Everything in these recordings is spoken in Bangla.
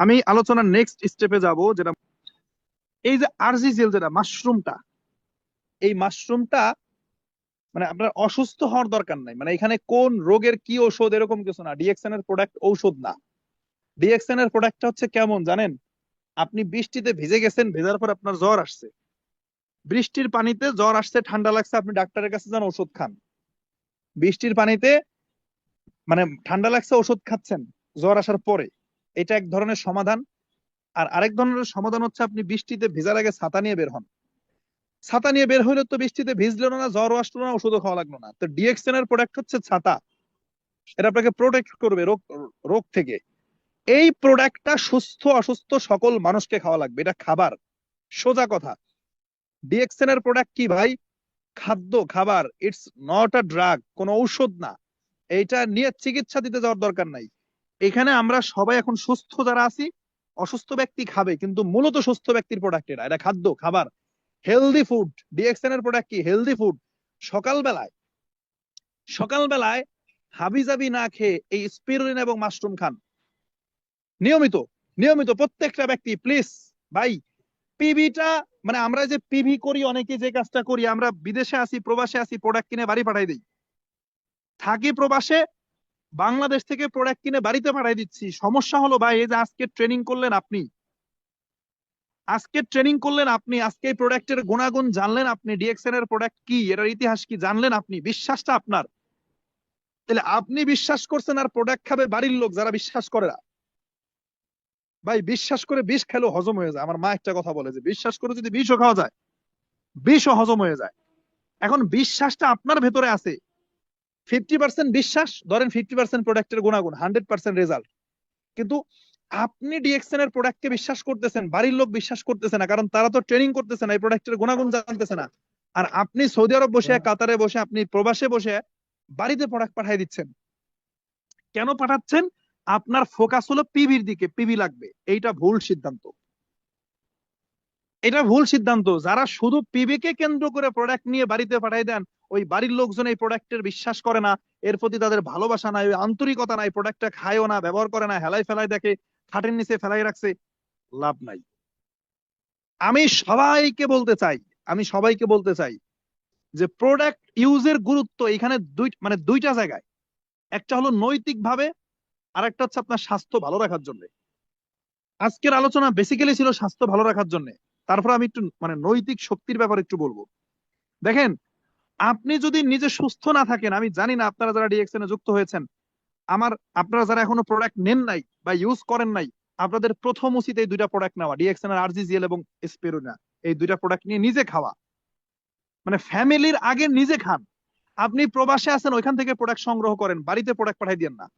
আমি আলোচনার নেক্সট স্টেপে যাব, যেটা এই যে আরজিজিএল, যেটা মাশরুমটা, এই মাশরুমটা মানে আপনার অসুস্থ হওয়ার দরকার নাই। মানে এখানে কোন রোগের কি ঔষধ এরকম কিছু না। ডিএক্সএন এর প্রোডাক্ট ঔষধ না। ডিএক্সএন এর প্রোডাক্টটা হচ্ছে কেমন জানেন? আপনি বৃষ্টিতে ভিজে গেছেন, ভেজার পর আপনার জ্বর আসছে, বৃষ্টির পানিতে জ্বর আসছে, ঠান্ডা লাগছে, আপনি ডাক্তারের কাছে যান, ওষুধ খান। বৃষ্টির পানিতে মানে ঠান্ডা লাগছে, ওষুধ খাচ্ছেন জ্বর আসার পরে, এটা এক ধরনের সমাধান। আর আরেক ধরনের সমাধান হচ্ছে আপনি বৃষ্টিতে ভেজার আগে ছাতা নিয়ে বের হন। ছাতা নিয়ে বের হইলে তো বৃষ্টিতে ভিজলো না, জ্বরও আসলো না, ওষুধও খাওয়া লাগলো না। তো ডিএক্সএন এর প্রোডাক্ট হচ্ছে ছাতা। এটা আপনাকে প্রোটেক্ট করবে রোগ রোগ থেকে। এই প্রোডাক্টটা সুস্থ অসুস্থ সকল মানুষকে খাওয়া লাগবে, এটা খাবার, সোজা কথা। ডিএক্সএন এর প্রোডাক্ট কি ভাই? খাদ্য, খাবার। ইটস নট আ ড্রাগ, কোনো ঔষধ না। এইটা নিয়ে চিকিৎসা দিতে যাওয়ার দরকার নাই। এখানে আমরা সবাই এখন সুস্থ যারা আছি, অসুস্থ ব্যক্তি খাবে, কিন্তু মূলত সুস্থ ব্যক্তির প্রোডাক্ট এটা, এটা খাদ্য, খাবার, হেলদি ফুড। ডিএক্সএন এর প্রোডাক্ট কি? Healthy food. সকালবেলায় সকালবেলায় হাবিজাবি না খেয়ে এই স্পিরুলিন এবং মাশরুম খান নিয়মিত। নিয়মিত প্রত্যেকটা ব্যক্তি প্লিজ ভাই। পিভিটা মানে আমরা যে পিভি করি, অনেকে যে কাজটা করি, আমরা বিদেশে আসি, প্রবাসে আসি, প্রোডাক্ট কিনে বাড়ি পাঠাই দিই। থাকি প্রবাসে, বাংলাদেশ থেকে প্রোডাক্ট কিনে বাড়িতে পাঠাই দিচ্ছি। সমস্যা হলো ভাই, এই যে আজকে ট্রেনিং করলেন আপনি, আজকে এই প্রোডাক্টের গুণাগুণ জানলেন আপনি, ডিএক্সএন এর প্রোডাক্ট কি, এটার ইতিহাস কি জানলেন আপনি, বিশ্বাসটা আপনার। তাহলে আপনি বিশ্বাস করছেন, আর প্রোডাক্ট খাবে বাড়ির লোক যারা বিশ্বাস করে না। ভাই বিশ্বাস করে বিষ খেলেও হজম হয়ে যায়। আমার মা একটা কথা বলে যে বিশ্বাস করে যদি বিষও খাওয়া যায়, বিষও হজম হয়ে যায়। এখন বিশ্বাসটা আপনার ভেতরে আছে। 50% বিশ্বাস ধরেন, 50% প্রোডাক্টের গুণাগুণ, 100% রেজাল্ট। কিন্তু আপনি ডিএক্সএন এর প্রোডাক্টকে বিশ্বাস করতেছেন, বাড়ির লোক বিশ্বাস করতেছে না, কারণ তারা তো ট্রেনিং করতেছে না, এই প্রোডাক্টের গুণাগুণ জানতেছে না। আর আপনি সৌদি আরব বসে, কাতারে বসে, আপনি প্রবাসে বসে বাড়িতে প্রোডাক্ট পাঠিয়ে দিচ্ছেন। কেন পাঠাচ্ছেন? আপনার ফোকাস হলো পিভির দিকে, পিভি লাগবে। এইটা ভুল সিদ্ধান্ত। এটা ভুল সিদ্ধান্ত। যারা শুধু পিভি কে কেন্দ্র করে প্রোডাক্ট নিয়ে বাড়িতে পাঠিয়ে দেন, ওই বাড়ির লোকজন এই প্রোডাক্টের বিশ্বাস করে না, এর প্রতি তাদের ভালোবাসা নাই, ওই আন্তরিকতা নাই, প্রোডাক্টটা খায়ও না, ব্যবহার করে না, হেলাই ফেলাই দেখে, খাটের নিচে ফেলাই রাখছে, লাভ নাই। আমি সবাইকে বলতে চাই, আমি সবাইকে বলতে চাই যে প্রোডাক্ট ইউজের গুরুত্ব এখানে দুইটা জায়গায়। একটা হলো নৈতিক ভাবে, আর একটা হচ্ছে আপনার স্বাস্থ্য ভালো রাখার জন্য। আজকের আলোচনা বেসিক্যালি ছিল স্বাস্থ্য ভালো রাখার জন্য। তারপর আমি একটু নৈতিক শক্তির ব্যাপারে একটু বলবো। দেখেন, আপনি যদি নিজে সুস্থ না থাকেন, আমি জানি না আপনারা যারা ডিএক্সএন এ যুক্ত হয়েছেন, আমার আপনারা যারা এখনো প্রোডাক্ট নেন নাই বা ইউজ করেন নাই, আপনাদের প্রথম উচিত এই দুইটা প্রোডাক্ট নেওয়া, ডিএক্সএন এর আরজিজিএল এবং স্পেরুনা। এই দুইটা প্রোডাক্ট নিয়ে নিজে খাওয়া, মানে ফ্যামিলির আগে নিজে খান। আপনি প্রবাসে আছেন, ওইখান থেকে প্রোডাক্ট সংগ্রহ করেন, বাড়িতে প্রোডাক্ট পাঠাই দিয়েন না।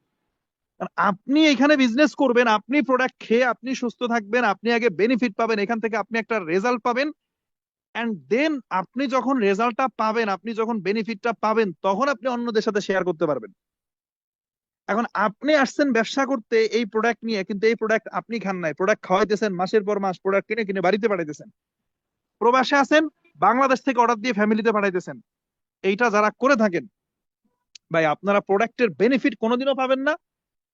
কারণ আপনি এখানে বিজনেস করবেন, আপনি প্রোডাক্ট খেয়ে আপনি সুস্থ থাকবেন, আপনি আগে বেনিফিট পাবেন, এখান থেকে আপনি একটা রেজাল্ট পাবেন। এন্ড দেন আপনি যখন রেজাল্টটা পাবেন, আপনি যখন বেনিফিটটা পাবেন, তখন আপনি অন্যদের সাথে শেয়ার করতে পারবেন। এখন আপনি আসছেন ব্যবসা করতে এই প্রোডাক্ট নিয়ে, কিন্তু এই প্রোডাক্ট আপনি খান নাই, প্রোডাক্ট খাওয়াইতেছেন, মাসের পর মাস প্রোডাক্ট কিনে কিনে বাড়িতে পাঠাইতেছেন। প্রবাসে আছেন, বাংলাদেশ থেকে অর্ডার দিয়ে ফ্যামিলিতে পাঠাইতেছেন। এইটা যারা করে থাকেন ভাই, আপনারা প্রোডাক্টের বেনিফিট কোনোদিনও পাবেন না।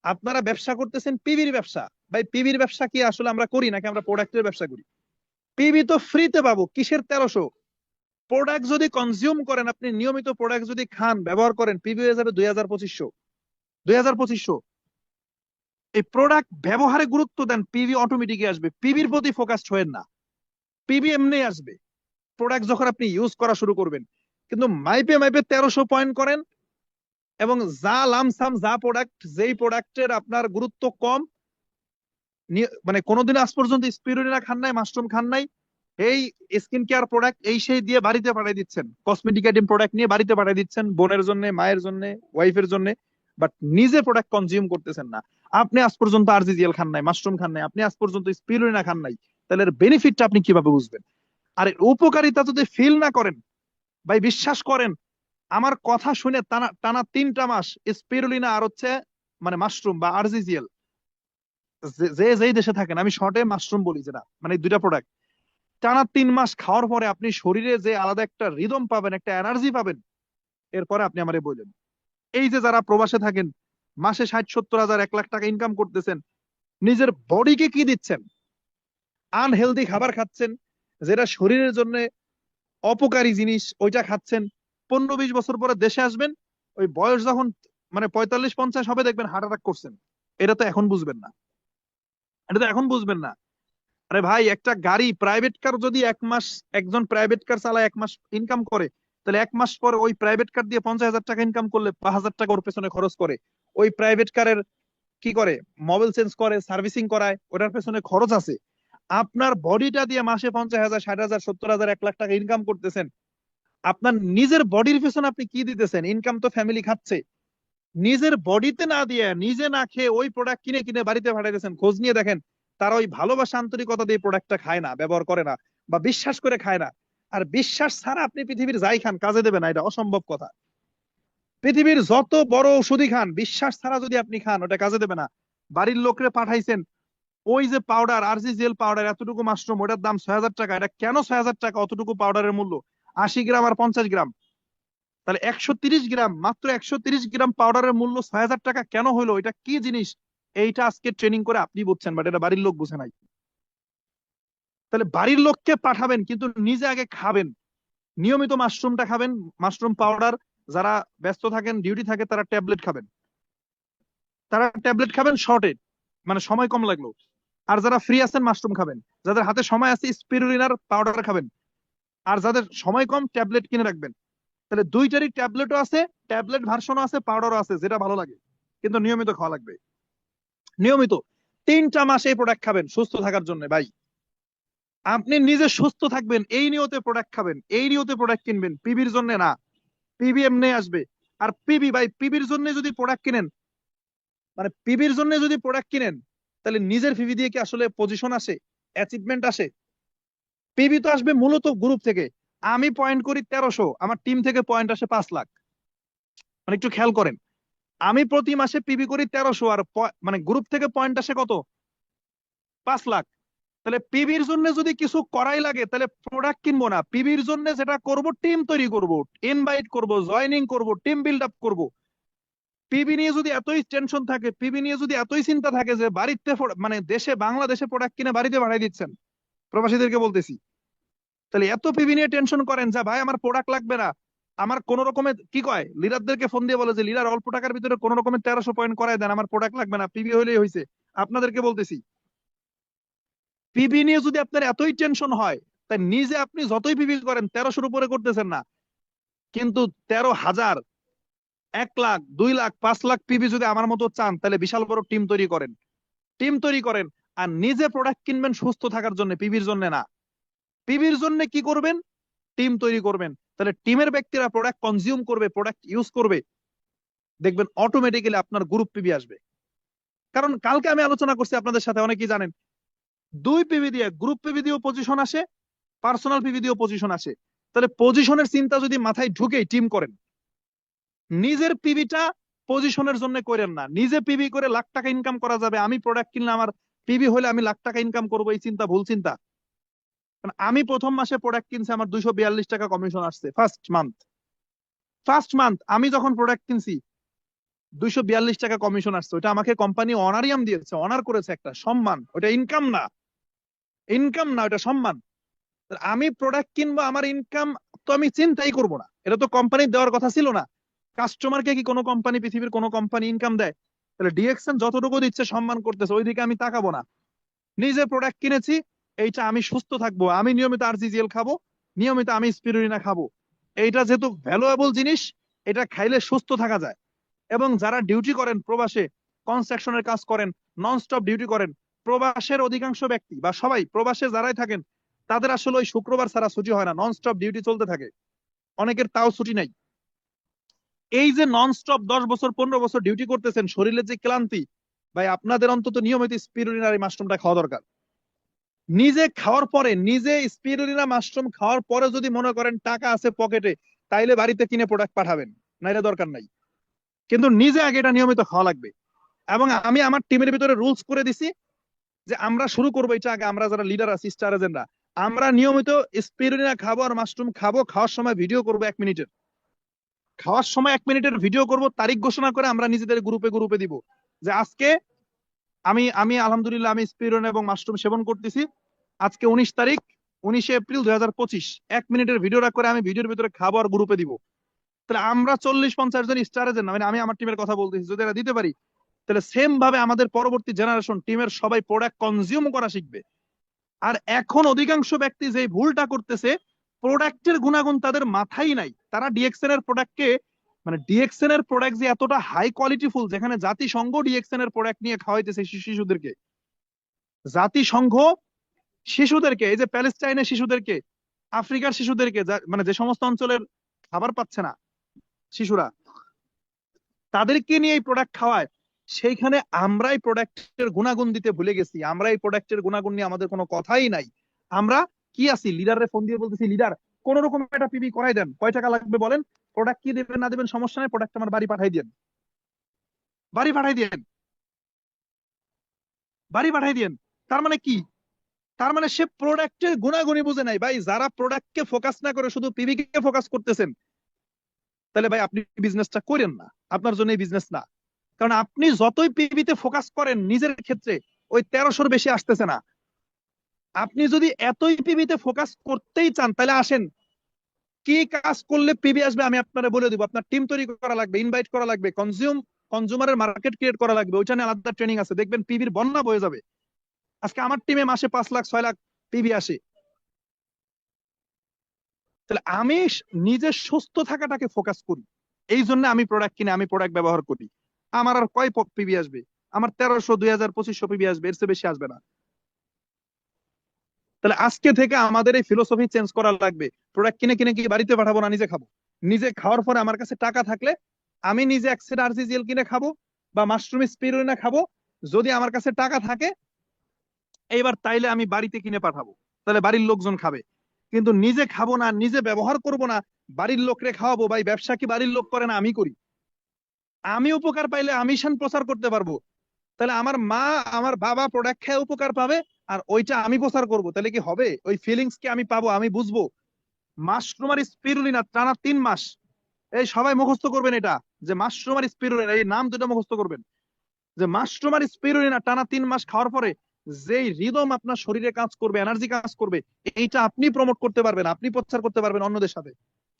আপনারা ব্যবসা করতেছেন পিভির ব্যবসা। ভাই পিভির ব্যবসা কি আসলে আমরা করি, নাকি আমরা প্রোডাক্টের ব্যবসা করি? পিভি তো ফ্রিতে পাবো, কিসের 1300? প্রোডাক্ট যদি কনজিউম করেন, আপনি নিয়মিত প্রোডাক্ট যদি খান, ব্যবহার করেন, পিভি হয়ে যাবে 2000-2500। 2000-2500। এই প্রোডাক্ট ব্যবহারে গুরুত্ব দেন, পিভি অটোমেটিক আসবে। পিভির প্রতি ফোকাসড হয়েন না, পিভি এমনি আসবে প্রোডাক্ট যখন আপনি ইউজ করা শুরু করবেন। কিন্তু মাইপে মাইপে 1300 পয়েন্ট করেন, এবং যা লামসাম, যা প্রোডাক্ট, যেই প্রোডাক্টের আপনার গুরুত্ব কম, মানে কোনোদিন আজ পর্যন্ত স্পিরুলিনা খান নাই, মাশরুম খান নাই, এই স্কিন কেয়ার প্রোডাক্ট এই সেই দিয়ে বাড়িতে পাঠিয়ে দিচ্ছেন, কসমেটিক আইটেম প্রোডাক্ট নিয়ে বাড়িতে পাঠিয়ে দিচ্ছেন, বোনের জন্য, মায়ের জন্য, ওয়াইফের জন্য, বাট নিজে প্রোডাক্ট কনজিউম করতেছেন না। আপনি আজ পর্যন্ত আরজিজিএল খান নাই, মাশরুম খান নাই, আপনি আজ পর্যন্ত স্পিরুলিনা খান নাই, তাহলে এর বেনিফিটটা আপনি কিভাবে বুঝবেন? আর এর উপকারিতা যদি ফিল না করেন, ভাই বিশ্বাস করেন, আমার কথা শুনে টানা টানা 3টা মাস স্পিরুলিনা আর হচ্ছে মাশরুম বা আরজিজিএল, যে যেই দেশে থাকেন, আমি শর্টে মাশরুম বলি যেটা, মানে এই দুইটা প্রোডাক্ট টানা 3 মাস খাওয়ার পরে আপনি শরীরে যে আলাদা একটা রিদম পাবেন, একটা এনার্জি পাবেন, এরপরে আপনি আমারে বললেন। এই যে যারা প্রবাসে থাকেন, মাসে 60-70 হাজার 1 লাখ টাকা ইনকাম করতেছেন, নিজের বডিকে কি দিচ্ছেন? আনহেলদি খাবার খাচ্ছেন, যেটা শরীরের জন্য অপকারী জিনিস, ওইটা খাচ্ছেন। 15-20 বছর পরে দেশে আসবেন, ওই বয়স যখন মানে 45-50 হবে, দেখবেন হার্ট অ্যাটাক করছেন। এটা তো এখন বুঝবেন না, এটা তো এখন বুঝবেন না। আরে ভাই, একটা গাড়ি প্রাইভেট কার যদি 1 মাস, একজন প্রাইভেট কার চালায় 1 মাস ইনকাম করে, তাহলে 1 মাস পরে ওই প্রাইভেট কার দিয়ে 50,000 টাকা ইনকাম করলে 5,000 টাকা ওর পেছনে খরচ করে। ওই প্রাইভেট কারের কি করে? মোবিল চেঞ্জ করে, সার্ভিসিং করায়, ওটার পেছনে খরচ আছে। আপনার বডিটা দিয়ে মাসে 50,000, 60,000, 70,000, 1 লাখ টাকা ইনকাম করতেছেন। আপনার নিজের বডির পেছনে আপনি কি দিতেছেন? ইনকাম তো ফ্যামিলি খাচ্ছে। নিজের বডিতে না দিয়ে, নিজে না খেয়ে ওই প্রোডাক্ট কিনে কিনে বাড়িতে পাঠাইতেছেন। খোঁজ নিয়ে দেখেন, তারা ওই ভালোবাসা আন্তরিকতা দিয়ে প্রোডাক্টটা খায় না, ব্যবহার করে না, বা বিশ্বাস করে খায় না। আর বিশ্বাস ছাড়া আপনি পৃথিবীর যাই খান কাজে দেবে না, এটা অসম্ভব কথা। পৃথিবীর যত বড় ওষুধই খান, বিশ্বাস ছাড়া যদি আপনি খান, ওটা কাজে দেবে না। বাড়ির লোকরে পাঠাইছেন, ওই যে পাউডার, আরজিজিএল পাউডার, এতটুকু মাশরুম, ওটার দাম 6,000 টাকা। এটা কেন 6,000 টাকা? অতটুকু পাউডারের মূল্য 80 গ্রাম আর 50 গ্রাম, তাহলে 130 গ্রাম, মাত্র 130 গ্রাম পাউডারের মূল্য 6,000 টাকা কেন হলো? এটা কি জিনিস? এইটা আজকে ট্রেনিং করে আপনি বুঝছেন, বাট এটা বাড়ির লোক বুঝে নাই। তাহলে বাড়ির লোককে পাঠাবেন, কিন্তু নিজে আগে খাবেন। নিয়মিত মাশরুমটা খাবেন, মাশরুম পাউডার। যারা ব্যস্ত থাকেন, ডিউটি থাকে, তারা ট্যাবলেট খাবেন। তারা ট্যাবলেট খাবেন শর্টে, মানে সময় কম লাগলো। আর যারা ফ্রি আছেন, মাশরুম খাবেন। যাদের হাতে সময় আছে, স্পিরুলিনার পাউডার খাবেন। আর যাদের সময় কম, ট্যাবলেট কিনে রাখবেন। তাহলে দুইটারই ট্যাবলেটও আছে, ট্যাবলেট ভার্সনও আছে, পাউডারও আছে, যেটা ভালো লাগে। কিন্তু নিয়মিত খাওয়া লাগবে, নিয়মিত। 3টা মাস এই প্রোডাক্ট খাবেন সুস্থ থাকার জন্য ভাই। আপনি নিজে সুস্থ থাকবেন এই নিয়তে প্রোডাক্ট খাবেন, এই নিয়তে প্রোডাক্ট কিনবেন, পিবির জন্য না। পিবি এমনি আসবে। আর পিবি ভাই, পিবির জন্য যদি প্রোডাক্ট কিনেন, মানে পিবির জন্য যদি প্রোডাক্ট কিনেন, তাহলে নিজের পিবি দিয়ে কি আসলে পজিশন আসে, অ্যাচিভমেন্ট আসে? পিবি তো আসবে মূলত গ্রুপ থেকে। আমি পয়েন্ট করি 1300, আমার টিম থেকে পয়েন্ট আসে 5 লাখ। মানে একটু খেয়াল করেন, আমি প্রতি মাসে পিবি করি 1300, আর মানে গ্রুপ থেকে পয়েন্ট আসে কত? 5 লাখ। তাহলে পিবির জন্য যদি কিছু করাই লাগে, তাহলে প্রোডাক্ট কিনবো না, পিবির জন্য যেটা করব, টিম তৈরি করব, ইনভাইট করব, জয়নিং করব, টিম বিল্ড আপ করব। পিবি নিয়ে যদি এতই টেনশন থাকে, পিবি নিয়ে যদি এতই চিন্তা থাকে যে বাড়িতে মানে দেশে, বাংলাদেশে প্রোডাক্ট কিনে বাড়িতে পাঠাই দিচ্ছেন, প্রবাসীদেরকে বলতেছি, তাহলে এত পিবি নিয়ে টেনশন করেন যে ভাই আমার প্রোডাক্ট লাগবে না, আমার কোন রকমের কি কয়, লিডারদেরকে ফোন দিয়ে বলে যে লিডার অল্প টাকার ভিতরে কোন রকমের 1300 পয়েন্ট করায় দেন, আমার প্রোডাক্ট লাগবে না, পিবি হইলেই হয়েছে। আপনাদেরকে বলতেছি, পিবি নিয়ে যদি আপনার এতই টেনশন হয়, তাই নিজে আপনি যতই পিবি করেন 1300 উপরে করতেছেন না, কিন্তু 13,000, 1 লাখ, 2 লাখ, 5 লাখ পিবি যদি আমার মতো চান, তাহলে বিশাল বড় টিম তৈরি করেন, টিম তৈরি করেন। আর নিজে প্রোডাক্ট কিনবেন সুস্থ থাকার জন্য, পিবির জন্য না। পিবির জন্য কি করবেন? টিম তৈরি করবেন। তাহলে টিমের ব্যক্তিরা প্রোডাক্ট কনজিউম করবে, প্রোডাক্ট ইউজ করবে, দেখবেন অটোমেটিক্যালি আপনার গ্রুপ পিবি আসবে। কারণ কালকে আমি আলোচনা করছি আপনাদের সাথে, অনেকেই জানেন, 2 পিবি দিয়ে, গ্রুপ পিবি দিয়েও পজিশন আসে, পার্সোনাল পিবি দিয়েও পজিশন আসে। তাহলে পজিশনের চিন্তা যদি মাথায় ঢুকেই টিম করেন, নিজের পিবিটা পজিশনের জন্য করেন না। নিজে পিবি করে লাখ টাকা ইনকাম করা যাবে, আমি প্রোডাক্ট কিনলে আমার পিবি হলে আমি লাখ টাকা ইনকাম করবো, এই চিন্তা ভুল চিন্তা। কারণ আমি প্রথম মাসে প্রোডাক্ট কিনছি, আমার 242 টাকা কমিশন আসছে ফার্স্ট মান্থ। ফার্স্ট মান্থ আমি যখন প্রোডাক্ট কিনছি, 242 টাকা কমিশন আসছে। ওটা আমাকে কোম্পানি অনারিয়াম দিয়েছে, অনার করেছে, একটা সম্মান। ওটা ইনকাম না, ইনকাম না, ওটা সম্মান। আমি প্রোডাক্ট কিনবো, আমার ইনকাম তো আমি চিন্তাই করবো না, এটা তো কোম্পানি দেওয়ার কথা ছিল না। কাস্টমারকে কি কোনো কোম্পানি, পৃথিবীর কোনো কোম্পানি ইনকাম দেয়? তাহলে ডিএক্সএন যতটুকু দিচ্ছে সম্মান করতেছে, ওইদিকে আমি তাকাবো না। নিজে প্রোডাক্ট কিনেছি, এইটা আমি সুস্থ থাকবো, আমি নিয়মিত আরজিজিএল খাবো, নিয়মিত আমি স্পিরুলিনা খাবো। এইটা যেহেতু ভ্যালুয়েবল জিনিস, এটা খাইলে সুস্থ থাকা যায়। এবং যারা ডিউটি করেন প্রবাসে, কনস্ট্রাকশনের কাজ করেন, নন স্টপ ডিউটি করেন, প্রবাসের অধিকাংশ ব্যক্তি বা সবাই প্রবাসে যারাই থাকেন, তাদের আসলে ওই শুক্রবার ছাড়া ছুটি হয় না, নন স্টপ ডিউটি চলতে থাকে। অনেকের তাও ছুটি নাই। এই যে নন স্টপ 10 বছর 15 বছর ডিউটি করতেছেন, শরীরের যে ক্লান্তি, ভাই আপনাদের অন্তত নিয়মিত স্পিরুলিনা এই মাশরুমটা খাওয়া দরকার। নিজে খাওয়ার পরে, নিজে স্পিরুলিনা মাশরুম খাওয়ার পরে যদি মনে করেন টাকা আছে পকেটে, তাইলে বাড়িতে কিনে প্রোডাক্ট পাঠাবেন, না এটা দরকার নাই। কিন্তু নিজে আগে এটা নিয়মিত খাওয়া লাগবে। এবং আমি আমার টিমের ভিতরে রুলস করে দিছি যে আমরা শুরু করবো এটা আগে, আমরা যারা লিডার আছি, স্টার এজেন্টরা, আমরা নিয়মিত স্পিরুলিনা খাবো আর মাশরুম খাবো, খাওয়ার সময় ভিডিও করবো 1 মিনিটের, খাওয়ার সময় 1 মিনিটের ভিডিও করব, তারিখ ঘোষণা করে আমরা নিজেদের গ্রুপে গ্রুপে দিব যে আজকে আমি আমি আলহামদুলিল্লাহ আমি স্পিরুলিনা এবং মাশরুম সেবন করতেছি। আজকে 19 তারিখ, 19 এপ্রিল 2025। 1 মিনিটের ভিডিওটা করে আমি ভিডিওর ভিতরে খাবো আর গ্রুপে দিব। তাহলে আমরা 40-50 জন স্টার এজেন্ট না, মানে আমি আমার টিমের কথা বলতেছি, যদি এরা দিতে পারি তাহলে সেম ভাবে আমাদের পরবর্তী জেনারেশন টিমের সবাই প্রোডাক্ট কনজিউম করা শিখবে। আর এখন অধিকাংশ ব্যক্তি যে ভুলটা করতেছে, প্রোডাক্টের গুণাগুণ তাদের মাথায় নাই। তারা ডিএক্সএন এর প্রোডাক্টকে, মানে ডিএক্সএন এর প্রোডাক্ট যে এতটা হাই কোয়ালিটি ফুল, যেখানে জাতিসংঘ ডিএক্সএন এর প্রোডাক্ট নিয়ে খাওয়াইতেছে শিশুদেরকে, জাতিসংঘ শিশুদেরকে, এই যে প্যালেস্টাইনের শিশুদেরকে, আফ্রিকার শিশুদেরকে, মানে যে সমস্ত অঞ্চলের খাবার পাচ্ছে না শিশুরা, তাদেরকে নিয়ে এই প্রোডাক্ট খাওয়ায়। সেইখানে আমরা এই প্রোডাক্টের গুণাগুণ দিতে ভুলে গেছি। আমরা এই প্রোডাক্টের গুণাগুণ নিয়ে আমাদের কোনো কথাই নাই। আমরা কি আছি, লিডারে ফোন দিয়ে বলতেছি, লিডার কোন রকম একটা পিবি করাই দেন, কয় টাকা লাগবে বলেন, প্রোডাক্ট কি দেবেন না দেবেন সমস্যা নেই, প্রোডাক্ট আমার বাড়ি পাঠাই দেন, বাড়ি পাঠাই দেন, বাড়ি পাঠাই দেন। তার মানে কি? তার মানে সে প্রোডাক্টের গুণাগুণই বুঝে নাই। ভাই, যারা প্রোডাক্টকে ফোকাস না করে শুধু পিবি কে ফোকাস করতেছেন, তাহলে ভাই আপনি বিজনেসটা করেন না, আপনার জন্য এই বিজনেস না। কারণ আপনি যতই পিবিতে ফোকাস করেন নিজের ক্ষেত্রে, ওই 1300-র বেশি আসতেছে না। আপনি যদি এতই পিবিতে ফোকাস করতেই চান, তাহলে আসেন, কি কাজ করলে পিবি আসবে আমি আপনারা বলে দিব। আপনার টিম তৈরি করা লাগবে, ইনভাইট করা লাগবে, কনজিউমারের মার্কেট ক্রিয়েট করা লাগবে, ওইটা নিয়ে আলাদা ট্রেনিং আছে, দেখবেন পিবির বন্যা বয়ে যাবে। আজকে আমার টিমে মাসে 5 লাখ 6 লাখ পিবি আসে। তাহলে আমি নিজের সুস্থ থাকাটাকে ফোকাস করি, এই জন্য আমি প্রোডাক্ট কিনে, আমি প্রোডাক্ট ব্যবহার করি। আমার আর কয় পিবি আসবে? আমার 1300, 2000, 2500 পিবি আসবে, এর চেয়ে বেশি আসবে না। তাহলে আজকে থেকে আমাদের এই ফিলোসফি চেঞ্জ করা লাগবে। প্রোডাক্ট কিনে কিনে কি বাড়িতে পাঠাবো না, নিজে খাবো। নিজে খাওয়ার পরে আমার কাছে টাকা থাকলে আমি নিজে এক সেট আরসিজিএল কিনে খাবো, বা মাশরুম স্পিরুলিনা খাবো, যদি আমার কাছে টাকা থাকে। এইবার তাইলে আমি বাড়িতে কিনে পাঠাবো, তাহলে বাড়ির লোকজন খাবে। কিন্তু নিজে খাবো না, নিজে ব্যবহার করব না, বাড়ির লোকরে খাওয়াবো। ভাই, ব্যবসা কি বাড়ির লোক করে না, আমি করি। আমি উপকার পাইলে আমি শান প্রচার করতে পারবো। তাহলে আমার মা, আমার বাবা প্রোডাক্ট খেয়ে উপকার পাবে, আর ওইটা আমি প্রচার করব, তাহলে কি হবে? ওই ফিলিংস কি আমি পাবো, আমি বুঝবো। মাশরুম আর স্পিরুলিনা টানা 3 মাস, এই সবাই মুখস্থ করবেন এটা, যে মাশরুম আর স্পিরুলিনা, এই নাম দুটো মুখস্থ করবেন, যে মাশরুম আর স্পিরুলিনা টানা 3 মাস খাওয়ার পরে যেই রিদম আপনার শরীরে কাজ করবে, এনার্জি কাজ করবে, এইটা আপনি প্রমোট করতে পারবেন, আপনি প্রচার করতে পারবেন অন্যদের সাথে।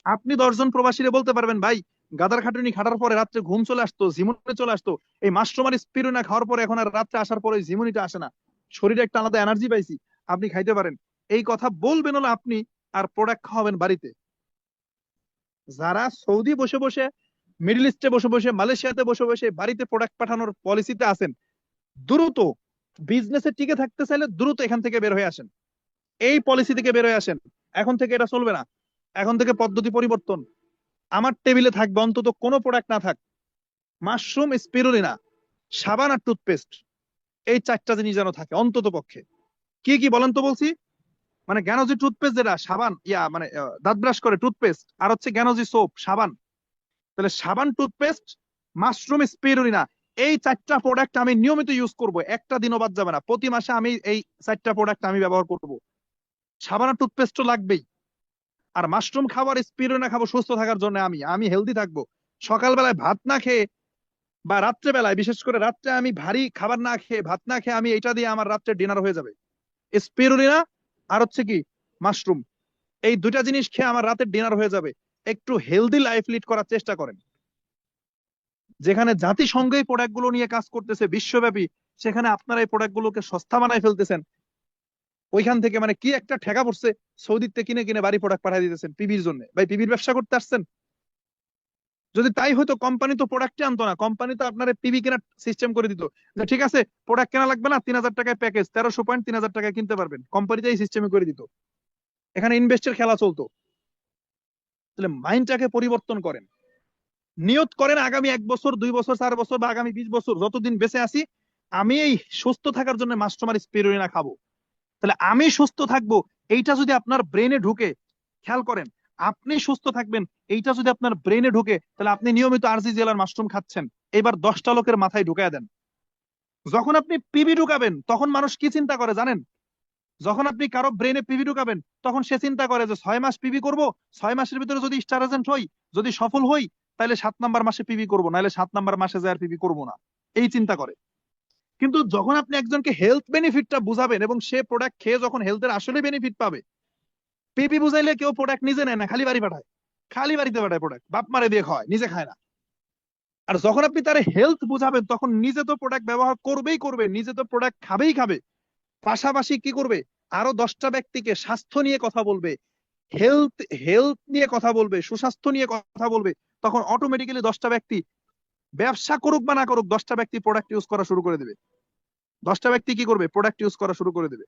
আপনি 10 জন প্রবাসীরে বলতে পারবেন, ভাই, গাদার খাটুনি খাটার পরে রাত্রে ঘুম চলে আসতো, ঝিমুনি চলে আসতো, এই মাশরুম আর স্পিরুলিনা খাওয়ার পরে এখন আর রাত্রে আসার পরে ওই ঝিমুনিটা আসে না, শরীরে একটা আলাদা এনার্জি পাইছি, আপনি খাইতে পারেন। এই কথা বলবেন হলো আপনি, আর প্রোডাক্ট খাওয়াবেন বাড়িতে। যারা সৌদি বসে বসে, মিডল ইস্টে বসে বসে, মালয়েশিয়াতে বসে বসে বাড়িতে প্রোডাক্ট পাঠানোর পলিসিতে আছেন, দ্রুত বিজনেসে টিকে থাকতে চাইলে দ্রুত এখান থেকে বের হয়ে আসেন, এই পলিসি থেকে বের হয়ে আসেন। এখন থেকে এটা চলবে না, এখন থেকে পদ্ধতি পরিবর্তন। আমার টেবিলে থাকবে অন্তত কোনো প্রোডাক্ট না থাক, মাশরুম স্পিরুলিনা, সাবান আর টুথপেস্ট, এই 4টা জিনিস যেন থাকে অন্তত পক্ষে। কি কি বলেন তো বলছি? মানে জ্ঞানজি টুথপেস্ট, যেটা সাবান, মানে দাঁত ব্রাশ করে টুথপেস্ট, আর হচ্ছে জ্ঞানজি সোপ, সাবান। তাহলে সাবান, টুথপেস্ট, মাশরুম স্পিরুলিনা, এই 4টা প্রোডাক্ট আমি নিয়মিত ইউজ করব, একটা দিনও বাদ যাবে না। প্রতি মাসে আমি এই 4টা প্রোডাক্ট আমি ব্যবহার করব। সাবান আর টুথপেস্ট তো লাগবেই। আর মাশরুম খাবার, স্পিরুলিনা খাবো সুস্থ থাকার জন্য, আমি আমি হেলদি থাকবো। সকালবেলায় ভাত না খেয়ে, বা রাত্রে বেলায়, বিশেষ করে রাত্রে আমি ভারী খাবার না খেয়ে, ভাত না খেয়ে, আমি এটা দিয়ে আমার রাত্রে ডিনার হয়ে যাবে। স্পিরুলিনা আর হচ্ছে কি মাশরুম, এই দুটা জিনিস খেয়ে আমার রাতের ডিনার হয়ে যাবে। একটু হেলদি লাইফ লিড করার চেষ্টা করেন। যেখানে জাতিসংঘ এই প্রোডাক্ট গুলো নিয়ে কাজ করতেছে বিশ্বব্যাপী, সেখানে আপনারা এই প্রোডাক্ট গুলোকে সস্তা বানায় ফেলতেছেন। ওইখান থেকে মানে কি একটা ঠেকা পড়ছে, সৌদিতে কিনে কিনে বাড়ি প্রোডাক্ট পাঠিয়ে দিতেছেন পিবির জন্য। ভাই, পিবির ব্যবসা করতে আসছেন? যদি তাই হয়তো কোম্পানি তো প্রোডাক্টই আনতো না, কোম্পানি তো আপনার পিবি কেনার সিস্টেম করে দিত, যে ঠিক আছে প্রোডাক্ট কেনা লাগবে না, 3000 টাকায় প্যাকেজ, 1300 পয়েন্ট 3000 টাকায় কিনতে পারবেন, কোম্পানিতে এই সিস্টেমে করে দিত। এখানে ইনভেস্টের খেলা চলতো। তাহলে মাইন্ডটাকে পরিবর্তন করেন, নিয়ত করেন আগামী 1 বছর, 2 বছর, 4 বছর, বা আগামী 20 বছর যতদিন বেঁচে আছি, আমি এই সুস্থ থাকার জন্য মাশরুম আর স্পিরুলিনা খাবো। তাহলে আমি সুস্থ থাকবো, এইটা যদি আপনার ব্রেনে ঢুকে, খেয়াল করেন, আপনি সুস্থ থাকবেন, এইটা যদি আপনার ব্রেনে ঢুকে, তাহলে আপনি নিয়মিত আরসিজিএল আর মাশরুম খাচ্ছেন। এবার 10টা লোকের মাথায় ঢুকায় দেন। যখন আপনি পিবি ঢুকাবেন, তখন মানুষ কি চিন্তা করে জানেন? যখন আপনি কারো ব্রেনে পিবি ঢুকাবেন, তখন সে চিন্তা করে যে 6 মাস পিবি করব, 6 মাসের ভিতরে যদি স্টার এজেন্ট হই, যদি সফল হই, তাহলে 7 নাম্বার মাসে পিবি করবো, নাহলে 7 নাম্বার মাসে যায় আর পিবি করবো না, এই চিন্তা করে। কিন্তু যখন আপনি একজনকে হেলথ বেনিফিটটা বুঝাবেন এবং সে প্রোডাক্ট খেয়ে যখন হেলথের আসলে বেনিফিট পাবে, পিপি বুঝাইলে কেউ প্রোডাক্ট নিজে নেয় না, খালি বাড়ি পাঠায়, খালি বাড়িতে পাঠায় প্রোডাক্ট, বাপ মারে দিয়ে খাওয়ায়, নিজে খায় না। আর যখন আপনি তার হেলথ বুঝাবেন তখন নিজে তো প্রোডাক্ট ব্যবহার করবেই করবে, নিজে তো প্রোডাক্ট খাবেই খাবে, পাশাপাশি কি করবে, আরো 10টা ব্যক্তিকে স্বাস্থ্য নিয়ে কথা বলবে, হেলথ হেলথ নিয়ে কথা বলবে, সুস্বাস্থ্য নিয়ে কথা বলবে। তখন অটোমেটিক্যালি 10টা ব্যক্তি, ব্যবসা করুক বা না করুক, 10টা ব্যক্তি প্রোডাক্ট ইউজ করা শুরু করে দেবে, 10টা ব্যক্তি কি করবে, প্রোডাক্ট ইউজ করা শুরু করে দেবে।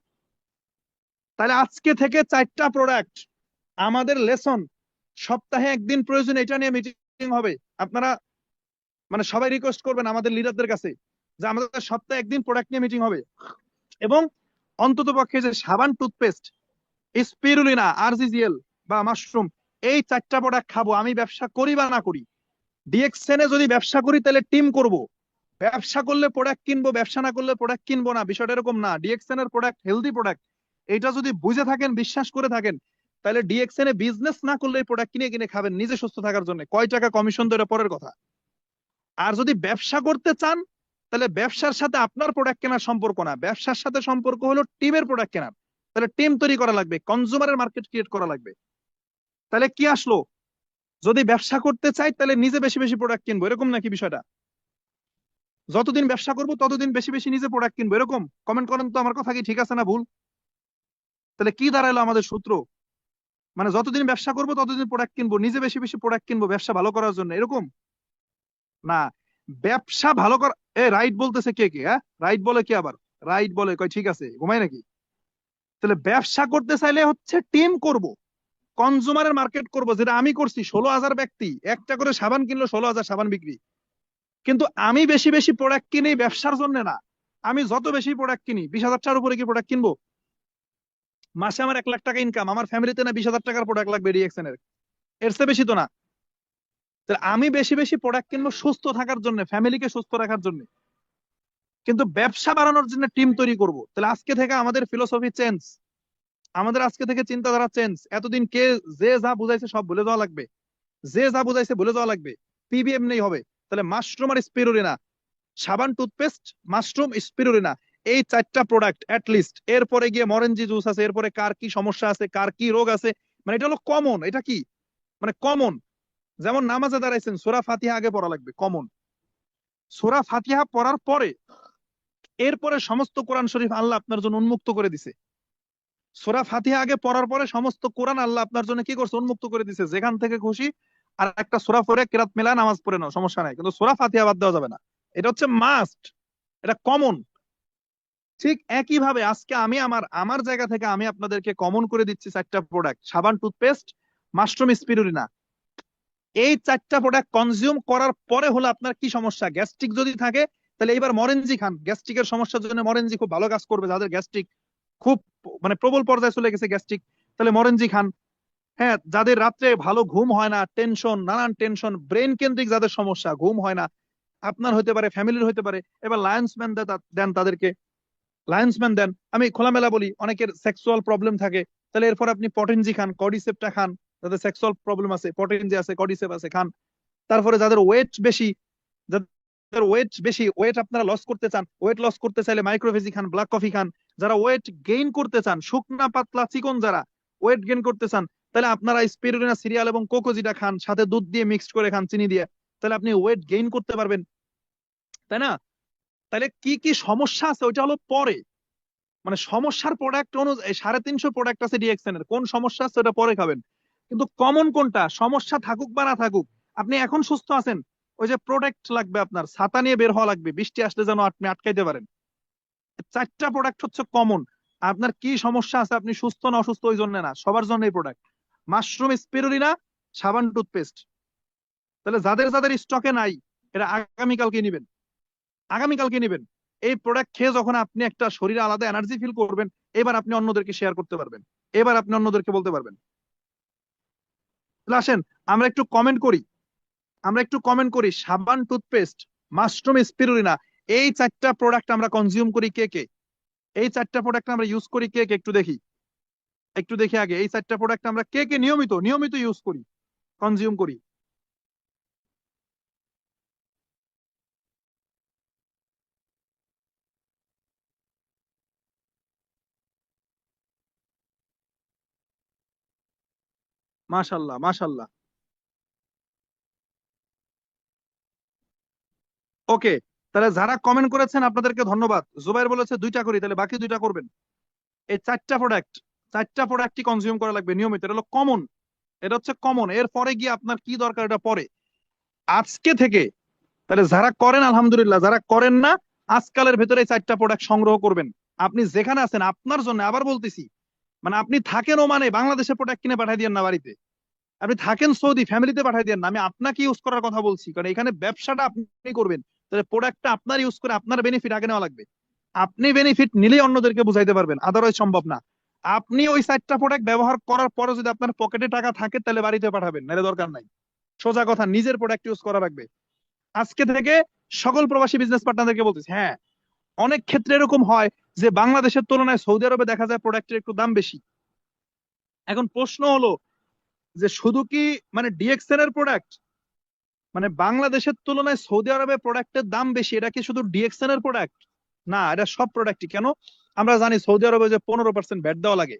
তাহলে আজকে থেকে 4টা প্রোডাক্ট আমাদের লেসন, সপ্তাহে একদিন প্রয়োজন এটা নিয়ে মিটিং হবে। আপনারা মানে সবাই রিকোয়েস্ট করবেন আমাদের লিডারদের কাছে যে আমাদের সপ্তাহে একদিন প্রোডাক্ট নিয়ে মিটিং হবে, এবং অন্তত পক্ষে যে সাবান, টুথপেস্ট, স্পিরুলিনা, আরজিজিএল বা মাশরুম, এই 4টা প্রোডাক্ট খাবো। আমি ব্যবসা করি বা না করি, ডিএক্সএনে যদি ব্যবসা করি তাহলে টিম করব, ব্যবসা করলে প্রোডাক্ট কিনবো, ব্যবসা না করলে প্রোডাক্ট কিনবো না, বিষয়টা এরকম না। ডিএক্সএন এর প্রোডাক্ট হেলদি প্রোডাক্ট, এটা যদি বুঝে থাকেন, বিশ্বাস করে থাকেন, তাহলে ডিএক্সএন এ বিজনেস না করলে প্রোডাক্ট কিনে কিনে খাবেন নিজে সুস্থ থাকার জন্য। কয় টাকা কমিশন দেয় পরের কথা। আর যদি ব্যবসা করতে চান, তাহলে ব্যবসার সাথে আপনার প্রোডাক্ট কেনার সম্পর্ক না, ব্যবসার সাথে সম্পর্ক হলো টিমের প্রোডাক্ট কেনার। তাহলে টিম তৈরি করা লাগবে, কনজিউমারের মার্কেট ক্রিয়েট করা লাগবে। তাহলে কি আসলো, যদি ব্যবসা করতে চাই তাহলে নিজে বেশি বেশি প্রোডাক্ট কিনবো, এরকম নাকি বিষয়টা? যতদিন ব্যবসা করবো ততদিন বেশি বেশি নিজে প্রোডাক্ট কিনবো, এরকম? কমেন্ট করেন তো আমার কথা কি ঠিক আছে না ভুল? তাহলে কি দাঁড়ালো আমাদের সূত্র? মানে যতদিন ব্যবসা করবো ততদিন প্রোডাক্ট কিনবো, নিজে বেশি বেশি প্রোডাক্ট কিনবো ব্যবসা ভালো করার জন্য, এরকম না। ব্যবসা ভালো কর, এ রাইট বলতেছে কে কে? হ্যাঁ, রাইট বলে কে আবার? রাইট বলে কয় ঠিক আছে, ঘুমাই নাকি? তাহলে ব্যবসা করতে চাইলে হচ্ছে টিম করব, কনজুমারের মার্কেট করব, যেটা আমি করছি। 16,000 ব্যক্তি একটা করে সাবান কিনলো, 16,000 সাবান বিক্রি। কিন্তু আমি বেশি বেশি প্রোডাক্ট কিনি ব্যবসার জন্য না। আমি যত বেশি প্রোডাক্ট কিনি, 20,000 টাকার উপরে কি প্রোডাক্ট কিনবো? মাসে আমার 1 লাখ টাকা ইনকাম, আমার ফ্যামিলিতে না 20,000 টাকার প্রোডাক্ট লাগবে রিয়েকশন এর? এর চেয়ে বেশি তো না। তাহলে আমি বেশি বেশি প্রোডাক্ট কিনবো সুস্থ থাকার জন্য, ফ্যামিলিকে সুস্থ রাখার জন্য, কিন্তু ব্যবসা বাড়ানোর জন্য টিম তৈরি করব। তাহলে আজকে থেকে আমাদের ফিলোসফি চেঞ্জ, আমাদের আজকে থেকে চিন্তাধারা চেঞ্জ। এতদিন কে যে যা বুঝাইছে সব ভুলে যাওয়া লাগবে, যে যা বুঝাইছে ভুলে যাওয়া লাগবে, পিবিএম নেই হবে। তাহলে মাশরুম আর স্পিরুলিনা, সাবান, টুথপেস্ট, মাশরুম, স্পিরুলিনা, এই 4টা প্রোডাক্ট লিস্ট। এরপরে গিয়ে মরেঞ্জি জুস আছে, এরপরে কার কি সমস্যা আছে, কার কি রোগ আছে, মানে এটা হলো কমন। এটা কি মানে কমন? যেমন নামাজে দাঁড়াইছেন, সূরা ফাতিহা আগে পড়া লাগবে, কমন। সূরা ফাতিহা পড়ার পরে এরপরে সমস্ত কোরআন শরীফ আল্লাহ আপনার জন্য উন্মুক্ত করে দিছে। সূরা ফাতিহা আগে পড়ার পরে সমস্ত কোরআন আল্লাহ আপনার জন্য কি করছে, উন্মুক্ত করে দিছে। যেখান থেকে খুশি আর একটা সূরা পড়ে কিরাত মেলা নামাজ পড়ে নাও, সমস্যা নাই, কিন্তু সূরা ফাতিহা বাদ দেওয়া যাবে না। এটা হচ্ছে মাস্ট, এটা কমন। ঠিক একই ভাবে আজকে আমি আমার আমার জায়গা থেকে আমি আপনাদেরকে কমন করে দিচ্ছি 4টা প্রোডাক্ট, সাবান, টুথপেস্ট, মাশরুম, স্পিরুলিনা। এই 4টা প্রোডাক্ট কনজিউম করার পরে হলো আপনার কি সমস্যা, গ্যাস্ট্রিক যদি থাকে তাহলে এবার মরেনজি খান, গ্যাস্ট্রিকের সমস্যার জন্য মরেনজি খুব ভালো কাজ করবে। যাদের গ্যাস্ট্রিক খুব মানে প্রবল পর্যায়ে চলে গেছে গ্যাস্ট্রিক, তাহলে মরেনজি খান। হ্যাঁ, যাদের রাত্রে ভালো ঘুম হয় না, টেনশন, নানান টেনশন, ব্রেন কেন্দ্রিক যাদের সমস্যা, ঘুম হয় না, আপনার হতে পারে, ফ্যামিলির হতে পারে, এবার লায়ন্স ম্যান দেন তাদেরকে, লায়ন্স ম্যান দেন। আমি খোলামেলা বলি, অনেকের সেক্সুয়াল প্রবলেম থাকে, তাহলে এরপর আপনি পটেনজি খান, কর্ডিসেপটা খান। যাদের সেক্সুয়াল প্রবলেম আছে, পটেনজি আছে, কর্ডিসেপ আছে, খান। তারপরে যাদের ওয়েট বেশি, যাদের ওয়েট বেশি, ওয়েট আপনারা লস করতে চান, ওয়েট লস করতে চাইলে মাইক্রোভেজি খান, ব্ল্যাক কফি খান। যারা ওয়েট গেইন করতে চান, শুকনা পাতলা চিকন যারা ওয়েট গেইন করতে চান, তাহলে আপনারা স্পিরুলিনা সিরিয়াল এবং কোকোজিটা খান, সাথে দুধ দিয়ে মিক্সড করে খান, চিনি দিয়ে। তাহলে আপনি ওয়েট গেইন করতে পারবেন, তাই না? তাহলে কি কি সমস্যা আছে ওইটা হলো পরে, মানে সমস্যার প্রোডাক্ট অনুযায়ী 350 প্রোডাক্ট আছে ডিএক্সএন এর, কোন সমস্যা আছে ওটা পরে খাবেন। কিন্তু কমন কোনটা, সমস্যা থাকুক বা না থাকুক, আপনি এখন সুস্থ আছেন, ওই যে প্রোডাক্ট লাগবে, আপনার ছাতা নিয়ে বের হওয়া লাগবে, বৃষ্টি আসলে যেন আপনি আটকাইতে পারেন। 4টা প্রোডাক্ট হচ্ছে কমন। আপনার কি সমস্যা আছে, আপনি সুস্থ না অসুস্থ ওই জন্য না, সবার জন্য এই প্রোডাক্ট। মাশরুম, স্পিরুলিনা, সাবান, টুথপেস্ট। তাহলে যাদের যাদের স্টকে নাই, এটা আগামীকালকে নিবেন, আগামীকালকে নিবেন। এই প্রোডাক্ট খেয়ে যখন আপনি একটা শরীরে আলাদা এনার্জি ফিল করবেন, এবার আপনি অন্যদেরকে শেয়ার করতে পারবেন, এবার আপনি অন্যদেরকে বলতে পারবেন। তাহলে আসেন আমরা একটু কমেন্ট করি, আমরা একটু কমেন্ট করি, সাবান, টুথপেস্ট, মাশরুম, স্পিরুলিনা, এই 4টা প্রোডাক্ট আমরা কনজিউম করি কে কে? এই 4টা প্রোডাক্ট আমরা ইউজ করি কে কে? একটু দেখি, একটু দেখি আগে এই 4টা প্রোডাক্ট আমরা কে কে নিয়মিত নিয়মিত ইউজ করি, কনজিউম করি। মাশাল্লাহ মাশাল্লাহ। ওকে, তাহলে যারা কমেন্ট করেছেন আপনাদেরকে ধন্যবাদ। জুবাইর বলেছে দুইটা করি, তাহলে বাকি দুইটা করবেন। এই চারটা প্রোডাক্টই কনজিউম করা লাগবে নিয়মিত, এটা হলো কমন। এটা হচ্ছে কমন, এর পরে গিয়ে আপনার কি দরকার এটা পরে। আজকে থেকে তাহলে যারা করেন আলহামদুলিল্লাহ, যারা করেন না আজকালের ভেতরে এই চারটা প্রোডাক্ট সংগ্রহ করবেন। আপনি যেখানে আছেন আপনার জন্য আবার বলতেছি, মানে আপনি থাকেন ওমানে, বাংলাদেশে প্রোডাক্ট কিনে পাঠিয়ে দিয়েন না বাড়িতে। আপনি থাকেন সৌদি, ফ্যামিলিতে পাঠিয়ে দিয়েন না। আমি আপনাকে ইউজ করার কথা বলছি, কারণ এখানে ব্যবসাটা আপনি করবেন। তাহলে প্রোডাক্টটা আপনার ইউজ করে আপনার বেনিফিট আগে নেওয়া লাগবে। আপনি বেনিফিট নিলেই অন্যদেরকে বুঝাইতে পারবেন, আদারওয়াইজ সম্ভব না। আপনি ওই চারটা প্রোডাক্ট ব্যবহার করার পরে যদি আপনার পকেটে টাকা থাকে তাহলে বাড়িতে পাঠাবেন, নাহলে দরকার নাই। সোজা কথা, নিজের প্রোডাক্ট ইউজ করা লাগবে। আজকে থেকে সকল প্রবাসী বিজনেস পার্টনারদেরকে বলতেছি, হ্যাঁ অনেক ক্ষেত্রে এরকম হয় যে বাংলাদেশের তুলনায় সৌদি আরবে দেখা যায় প্রোডাক্টের একটু দাম বেশি। এখন প্রশ্ন হলো যে শুধু কি মানে ডিএক্সএন এর প্রোডাক্ট, মানে বাংলাদেশের তুলনায় সৌদি আরবে প্রোডাক্টের দাম বেশি, এটা কি শুধু ডিএক্সএন এর প্রোডাক্ট? না, এটা সব প্রোডাক্টই। কেন? আমরা জানি সৌদি আরবে যে 15% ভ্যাট দেওয়া লাগে।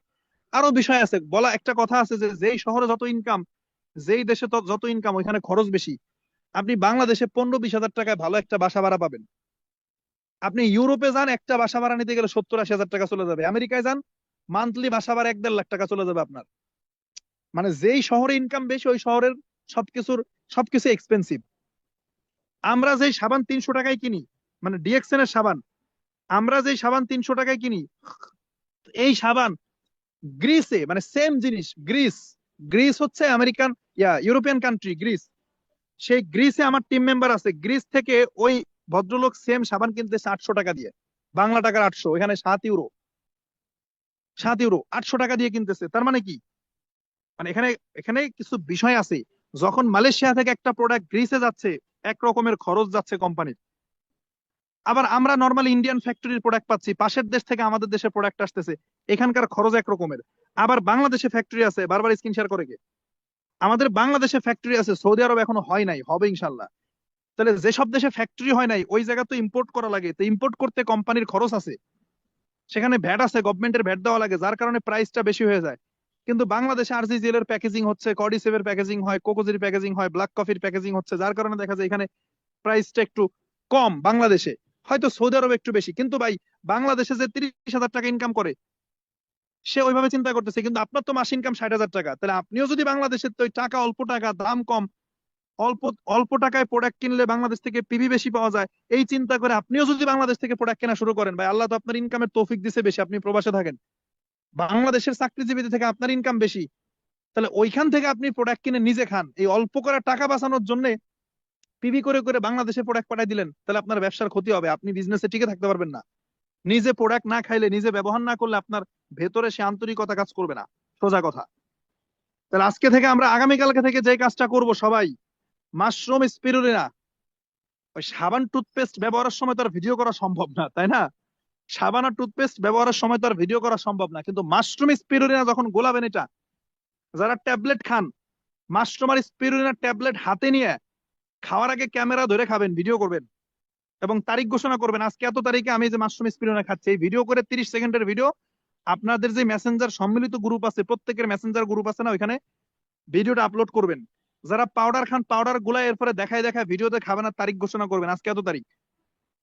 আরো বিষয় আছে, বলা একটা কথা আছে যে যেই শহরে যত ইনকাম, যেই দেশে যত ইনকাম ওইখানে খরচ বেশি। আপনি বাংলাদেশে 15-20 হাজার টাকায় ভালো একটা বাসা ভাড়া পাবেন। আপনি ইউরোপে যান, একটা বাসা ভাড়া নিতে গেলে 70-80 হাজার টাকা চলে যাবে। আমেরিকায় যান, মান্থলি বাসা ভাড়া 1-1.5 লাখ টাকা চলে যাবে আপনার। মানে যেই শহরে ইনকাম বেশি ওই শহরের সবকিছুর সবকিছু এক্সপেন্সিভ। আমরা যেই সাবান 300 টাকায় কিনি, মানে ডিএক্সএন এর সাবান, আমরা যেই সাবান 300 টাকায় কিনি, এই সাবান গ্রিসে মানে সেম জিনিস, গ্রিস, গ্রিস হচ্ছে আমেরিকান ইউরোপিয়ান কান্ট্রি গ্রিস। সেই গ্রিসে আমার টিম মেম্বার আছে, গ্রিস থেকে ওই ভদ্রলোক সেম সাবান কিনতেছে 800 টাকা দিয়ে। বাংলা টাকার 800, এখানে 7 ইউরো। 7 ইউরো 800 টাকা দিয়ে কিনতেছে। তার মানে কি, মানে এখানে এখানে কিছু বিষয় আছে। যখন মালয়েশিয়া থেকে একটা প্রোডাক্ট গ্রিসে যাচ্ছে, এক রকমের খরচ যাচ্ছে কোম্পানির। আবার আমরা নর্মাল ইন্ডিয়ান ফ্যাক্টরির প্রোডাক্ট পাচ্ছি, পাশের দেশ থেকে আমাদের দেশে প্রোডাক্ট আসতেছে, এখানকার খরচ এক রকমের। আবার বাংলাদেশে ফ্যাক্টরি আছে, বারবার স্ক্রিন শেয়ার করে গে, আমাদের বাংলাদেশে ফ্যাক্টরি আছে, সৌদি আরব এখনো হয় নাই, হবে ইনশাল্লাহ। তাহলে যেসব দেশে ফ্যাক্টরি হয় নাই ওই জায়গা তো ইম্পোর্ট করা লাগে, তো ইম্পোর্ট করতে কোম্পানির খরচ আছে, সেখানে ভ্যাট আছে, গভর্নমেন্টের ভ্যাট দেওয়া লাগে, যার কারণে প্রাইসটা বেশি হয়ে যায়। কিন্তু বাংলাদেশে আরজিজিএল এর প্যাকেজিং হচ্ছে, কডিসেভের প্যাকেজিং হয়, কোকোজির প্যাকেজিং হয়, ব্ল্যাক কফির প্যাকেজিং হচ্ছে, যার কারণে দেখা যায় এখানে প্রাইসটা একটু কম বাংলাদেশে। হয়তো সৌদি আরবে একটু বেশি, কিন্তু ভাই বাংলাদেশে যে 30,000 টাকা ইনকাম করে সে ওইভাবে চিন্তা করতেছে, কিন্তু আপনার তো মাস ইনকাম 60,000 টাকা। তাহলে আপনিও যদি বাংলাদেশের, তো ওই টাকা অল্প, টাকা দাম কম, অল্প অল্প টাকায় প্রোডাক্ট কিনলে বাংলাদেশ থেকে পিভি বেশি পাওয়া যায়, এই চিন্তা করে আপনিও যদি বাংলাদেশ থেকে প্রোডাক্ট কেনা শুরু করেন, ভাই আল্লাহ তো আপনার ইনকামের তৌফিক দিছে বেশি, আপনি প্রবাসে থাকেন, বাংলাদেশের চাকরিজীবীদের থেকে আপনার ইনকাম বেশি। তাহলে ওইখান থেকে আপনি প্রোডাক্ট কিনে নিজে খান, এই অল্প করে টাকা বাঁচানোর জন্য পিভি করে করে বাংলাদেশে প্রোডাক্ট পাঠিয়ে দিলেন, তাহলে আপনার ব্যবসার ক্ষতি হবে, আপনি বিজনেসে টিকে থাকতে পারবেন না। নিজে প্রোডাক্ট না খাইলে, নিজে ব্যবহার না করলে আপনার ভেতরে সে আন্তরিকতা কাজ করবে না, সোজা কথা। তাহলে আজকে থেকে আমরা আগামীকালকে থেকে যে কাজটা করব সবাই, মাশরুম স্পিরুলিনা, ওই সাবান টুথপেস্ট ব্যবহারের সময় তো আর ভিডিও করা সম্ভব না, তাই না? সাবান আর টুথপেস্ট ব্যবহারের সময় তো আর ভিডিও করা সম্ভব না, কিন্তু মাশরুম স্পিরুলিনা যখন গোলাবেন, এটা যারা ট্যাবলেট খান, মাশরুম আর স্পিরুলিনা ট্যাবলেট হাতে নিয়ে খাওয়ার আগে ক্যামেরা ধরে খাবেন, ভিডিও করবেন এবং তারিখ ঘোষণা করবেন, আজকে এত তারিখে আমি যে মাশরুম স্পিরুলিনা খাচ্ছি, এই ভিডিও করে 30 সেকেন্ডের ভিডিও আপনাদের যে মেসেঞ্জার সম্মিলিত গ্রুপ আছে, প্রত্যেকের মেসেঞ্জার গ্রুপ আছে না, ওইখানে ভিডিওটা আপলোড করবেন। যারা পাউডার খান পাউডার গুলা এরপরে দেখায় দেখায় ভিডিওতে খাবেন আর তারিখ ঘোষণা করবেন, আজকে এত তারিখ।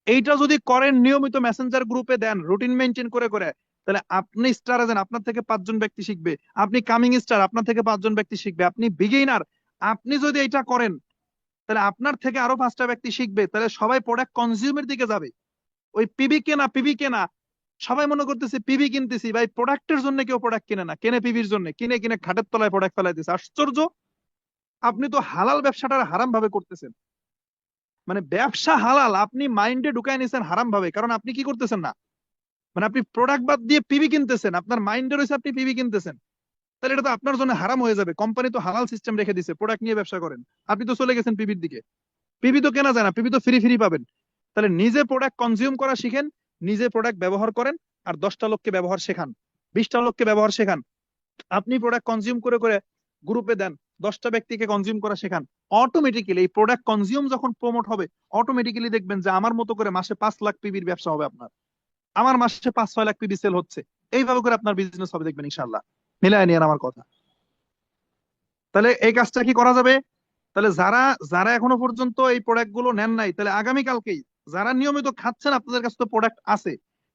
এইটা যদি করেন, নিয়মিত মেসেঞ্জার গ্রুপে দেন, রুটিন মেনটেন করে করে, তাহলে আপনি স্টার আছেন, আপনার থেকে 5 জন ব্যক্তি শিখবে। আপনি কামিং স্টার, আপনার থেকে 5 জন ব্যক্তি শিখবে। আপনি বিগিনার, আপনি যদি এটা করেন তাহলে আপনার থেকে আরো 5টা ব্যক্তি শিখবে, তাহলে সবাই প্রোডাক্ট কনজিউমের দিকে যাবে। ওই পিবি কেনা, সবাই মনে করতেছে পিবি কিনতেছি, ভাই প্রোডাক্টের জন্য কেউ প্রোডাক্ট কিনে না, কেনে পিবির জন্য, কিনে কিনে খাটের তলায় প্রোডাক্ট ফেলাইতেছে। আশ্চর্য! আপনি তো হালাল ব্যবসাটা হারাম ভাবে করতেছেন। মানে ব্যবসা হালাল, আপনি মাইন্ডে ঢুকায় নিছেন হারাম ভাবে, কারণ আপনি কি করতেছেন না, মানে আপনি প্রোডাক্ট বাদ দিয়ে পিবি কিনতেছেন, আপনার মাইন্ডে রয়েছে আপনি পিবি কিনতেছেন। তাহলে এটা তো আপনার জন্য হারাম হয়ে যাবে। কোম্পানি তো হালাল সিস্টেম রেখে দিছে, প্রোডাক্ট নিয়ে ব্যবসা করেন, আপনি তো চলে গেছেন পিবির দিকে। পিবি তো কেনা যায় না, পিবি তো ফ্রি ফ্রি পাবেন। তাহলে নিজে প্রোডাক্ট কনজিউম করা শিখেন, নিজে প্রোডাক্ট ব্যবহার করেন, আর 10টা লোককে ব্যবহার শেখান, 20টা লোককে ব্যবহার শেখান। আপনি প্রোডাক্ট কনজিউম করে করে গ্রুপে দেন, 10টা ব্যক্তিকে কনজিউম করা শেখান। অটোমেটিক্যালি এই প্রোডাক্ট কনজিউম যখন প্রমোট হবে, অটোমেটিক্যালি দেখবেন যে আমার মতো করে মাসে 5 লাখ পিবির ব্যবসা হবে আপনার, আমার মাসে 5-6 লাখ পিবি সেল হচ্ছে। এইভাবে করে আপনার বিজনেস হবে, দেখবেন ইনশাল্লাহ। মিলায় নিয়ে আমার কথা। তাহলে এই কাজটা কি করা যাবে? তাহলে যারা যারা এখনো পর্যন্ত এই প্রোডাক্ট গুলো নেন নাই, তাহলে আগামী কালকেই, যারা নিয়মিত খাচ্ছেন আপনাদের কাছে তো প্রোডাক্ট আছে,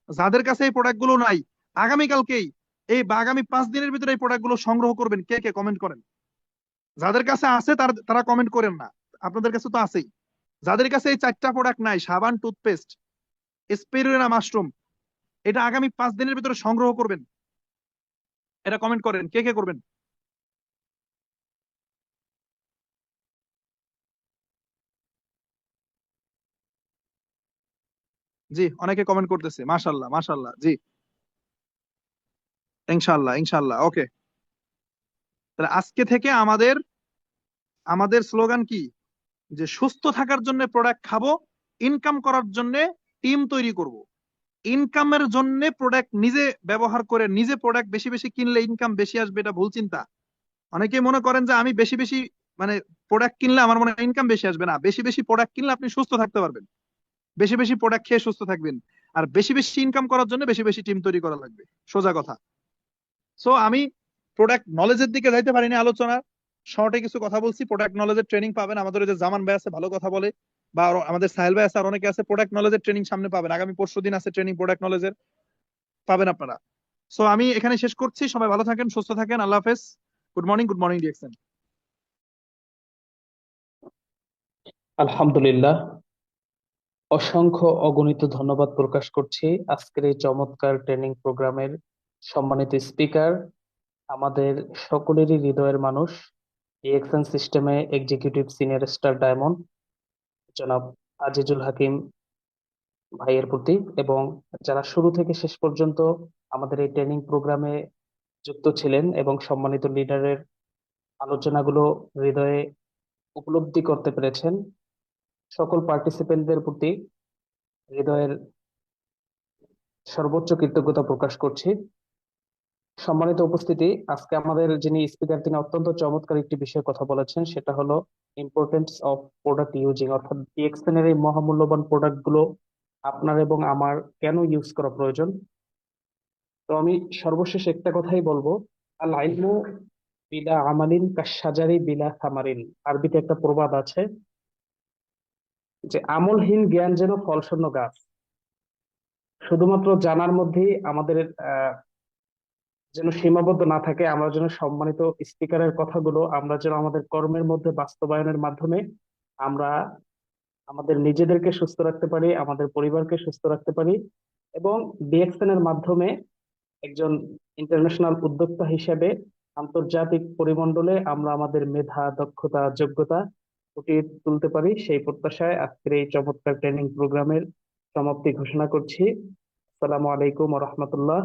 যাদের কাছে এই প্রোডাক্ট গুলো নাই, আগামী কালকেই এই বা আগামী 5 দিনের ভিতরে এই প্রোডাক্ট গুলো সংগ্রহ করবেন। কে কে কমেন্ট করেন? যাদের কাছে আছে তারা কমেন্ট করেন না, আপনাদের কাছে তো আছেই। যাদের কাছে এই 4টা প্রোডাক্ট নাই, সাবান, টুথপেস্ট, স্পিরুলিনা মাশরুম, এটা আগামী 5 দিনের ভিতরে সংগ্রহ করবেন। এটা কমেন্ট করেন, কে কে করবেন? জি, অনেকে কমেন্ট করতেছে, মাশাল্লাহ মাশাল্লাহ। জি, ইনশাল্লাহ ইনশাল্লাহ। ওকে, তাহলে আজকে থেকে আমাদের আমাদের স্লোগান কি? যে সুস্থ থাকার জন্য প্রোডাক্ট খাবো, ইনকাম করার জন্য টিম তৈরি করব। ইনকামের জন্য প্রোডাক্ট নিজে ব্যবহার করে নিজে প্রোডাক্ট বেশি বেশি কিনলে ইনকাম বেশি আসবে, এটা ভুল চিন্তা। অনেকেই মনে করেন যে আমি বেশি বেশি মানে প্রোডাক্ট কিনলে আমার মনে হয় ইনকাম বেশি আসবে। না, বেশি বেশি প্রোডাক্ট কিনলে আপনি সুস্থ থাকতে পারবেন, বেশি বেশি প্রোডাক্ট খেয়ে সুস্থ থাকবেন। আর বেশি বেশি ইনকাম করার জন্য বেশি বেশি টিম তৈরি করা লাগবে, সোজা কথা। সো আমি প্রোডাক্ট নলেজের দিকে যাইতে পারিনি আলোচনা, শর্টে কিছু কথা বলছি। প্রোডাক্ট নলেজের ট্রেনিং পাবেন, আমাদের ওই যে জামান ভাই আছে ভালো কথা বলে, বা আরো আমাদের সাহেল ভাই আছে, আর অনেকে আছে। প্রোডাক্ট নলেজের ট্রেনিং সামনে পাবেন, আগামী পরশুদিন আছে ট্রেনিং প্রোডাক্ট নলেজের, পাবেন আপনারা। সো আমি এখানে শেষ করছি, সবাই ভালো থাকেন, সুস্থ থাকেন, আল্লাহ হাফেজ। Good morning, good morning DXN. আলহামদুলিল্লাহ, অসংখ্য অগণিত ধন্যবাদ প্রকাশ করছি আজকের এই চমৎকার ট্রেনিং প্রোগ্রামের সম্মানিত স্পিকার, আমাদের সকলেরই হৃদয়ের মানুষ, ডিএক্সএন সিস্টেমে এক্সিকিউটিভ সিনিয়র স্টার ডায়মন্ড জনাব আজিজুল হাকিম ভাইয়ের প্রতি, এবং যারা শুরু থেকে শেষ পর্যন্ত আমাদের এই ট্রেনিং প্রোগ্রামে যুক্ত ছিলেন এবং সম্মানিত লিডারের আলোচনাগুলো হৃদয়ে উপলব্ধি করতে পেরেছেন, সকল পার্টিসিপেন্টদের প্রতি হৃদয়ের সর্বোচ্চ কৃতজ্ঞতা প্রকাশ করছি। সম্মানিত উপস্থিতি, আজকে আমাদের যিনি স্পিকার তিনি অত্যন্ত চমৎকার একটি বিষয়ে কথা বলেছেন, সেটা হলো ইম্পর্টেন্স অফ প্রোডাক্ট ইউজিং, অর্থাৎ ডিএক্সএন এর এই মহামূল্যবান প্রোডাক্ট গুলো আপনার এবং আমার কেন ইউজ করা প্রয়োজন। তো আমি সর্বশেষ একটা কথাই বলবো, আল ইলমু বিলা আমালিন কাশাজারি বিলা সামারিন। আরবিতে একটা প্রবাদ আছে যে আমলহীন জ্ঞান যেন ফলশূন্য গাছ। শুধুমাত্র জানার মধ্যেই আমাদের যেন সীমাবদ্ধ না থাকে, আমরা যেন সম্মানিত স্পিকারের কথাগুলো আমরা যেন আমাদের কর্মের মধ্যে বাস্তবায়নের মাধ্যমে আমরা আমাদের নিজেদেরকে সুস্থ রাখতে পারি, আমাদের পরিবারকে সুস্থ রাখতে পারি, এবং ডিএক্সএন এর মাধ্যমে একজন ইন্টারন্যাশনাল উদ্যোক্তা হিসেবে আন্তর্জাতিক পরিমণ্ডলে আমরা আমাদের মেধা, দক্ষতা, যোগ্যতা ফুটিয়ে তুলতে পারি। সেই প্রত্যাশায় আজকের এই চমৎকার ট্রেনিং প্রোগ্রামের সমাপ্তি ঘোষণা করছি। আসসালামু আলাইকুম ওয়া রাহমাতুল্লাহ।